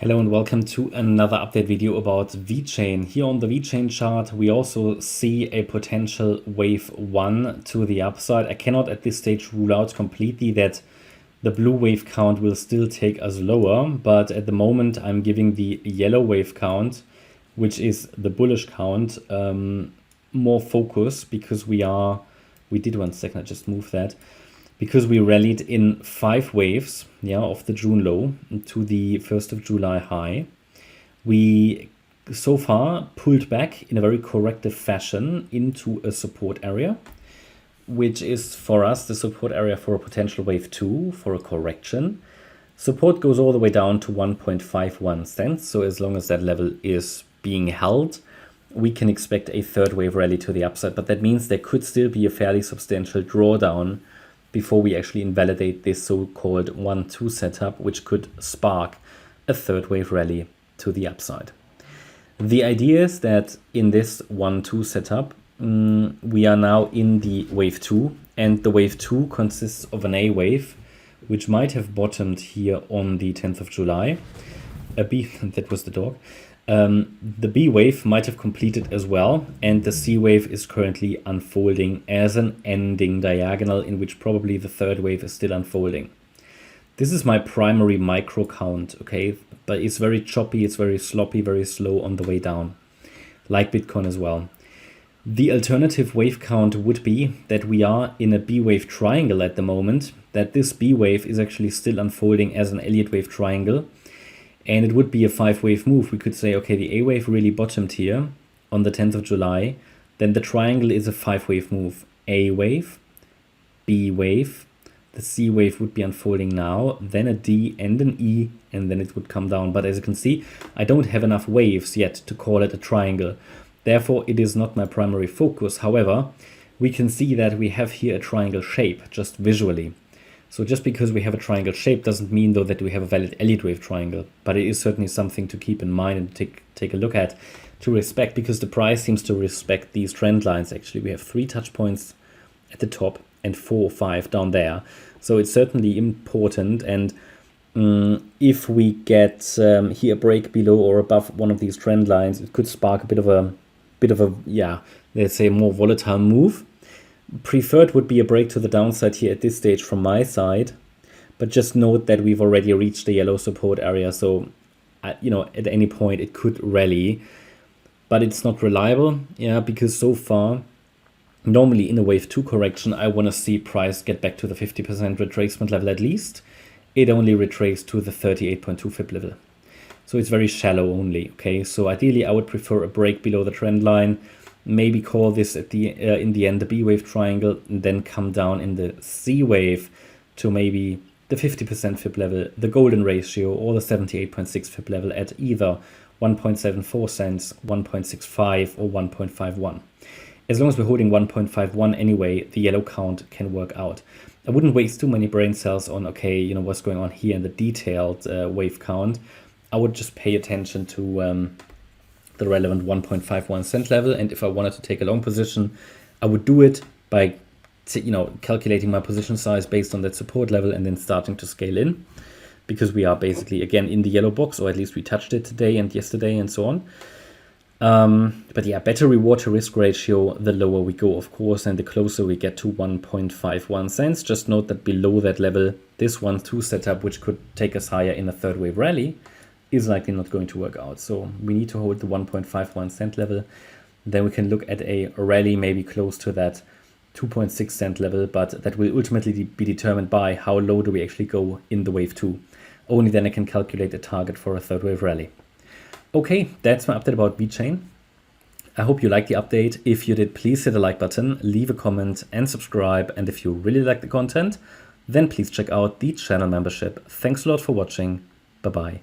Hello and welcome to another update video about VeChain. Here on the VeChain chart, we also see a potential wave 1 to the upside. I cannot at this stage rule out completely that the blue wave count will still take us lower, but at the moment I'm giving the yellow wave count, which is the bullish count, more focus because we did one second, I just moved that. Because we rallied in 5 waves, of the June low to the 1st of July high. We so far pulled back in a very corrective fashion into a support area, which is for us the support area for a potential wave 2 for a correction. Support goes all the way down to 1.51 cents. So as long as that level is being held, we can expect a third wave rally to the upside. But that means there could still be a fairly substantial drawdown before we actually invalidate this so-called 1-2 setup, which could spark a third wave rally to the upside. The idea is that in this 1-2 setup, we are now in the wave 2, and the wave 2 consists of an A wave, which might have bottomed here on the 10th of July. A B, that was the dog. The B wave might have completed as well, and the C wave is currently unfolding as an ending diagonal in which probably the third wave is still unfolding. This is my primary micro count, okay? But it's very choppy, it's very sloppy, very slow on the way down, like Bitcoin as well. The alternative wave count would be that we are in a B wave triangle at the moment, that this B wave is actually still unfolding as an Elliott wave triangle. And it would be a 5-wave move. We could say, okay, the A wave really bottomed here on the 10th of July. Then the triangle is a 5-wave move. A wave, B wave, the C wave would be unfolding now, then a D and an E, and then it would come down. But as you can see, I don't have enough waves yet to call it a triangle. Therefore, it is not my primary focus. However, we can see that we have here a triangle shape, just visually. So just because we have a triangle shape doesn't mean, though, that we have a valid Elliott wave triangle. But it is certainly something to keep in mind and take a look at, to respect, because the price seems to respect these trend lines. Actually, we have 3 touch points at the top and 4 or 5 down there. So it's certainly important. And if we get here a break below or above one of these trend lines, it could spark a bit of a let's say more volatile move. Preferred would be a break to the downside here at this stage from my side, but just note that we've already reached the yellow support area. So, at any point it could rally, but it's not reliable. Because so far, normally in a wave 2 correction, I want to see price get back to the 50% retracement level at least. It only retraced to the 38.2 FIB level. So it's very shallow only. Okay, so ideally I would prefer a break below the trend line. Maybe call this at the in the end the B wave triangle, and then come down in the C wave to maybe the 50% FIB level, the golden ratio, or the 78.6 FIB level at either 1.74 cents, 1.65, or 1.51. As long as we're holding 1.51 anyway, the yellow count can work out. I wouldn't waste too many brain cells on, okay, what's going on here in the detailed wave count. I would just pay attention to the relevant 1.51 cent level, and if I wanted to take a long position, I would do it by calculating my position size based on that support level and then starting to scale in, because we are basically again in the yellow box, or at least we touched it today and yesterday and so on. But yeah, better reward to risk ratio the lower we go, of course, and the closer we get to 1.51 cents. Just note that below that level, this 1-2 setup, which could take us higher in a third wave rally, is likely not going to work out. So we need to hold the 1.51 cent level. Then we can look at a rally maybe close to that 2.6 cent level, but that will ultimately be determined by how low do we actually go in the wave 2. Only then I can calculate a target for a third wave rally. Okay, that's my update about VeChain. I hope you liked the update. If you did, please hit the like button, leave a comment and subscribe. And if you really like the content, then please check out the channel membership. Thanks a lot for watching. Bye-bye.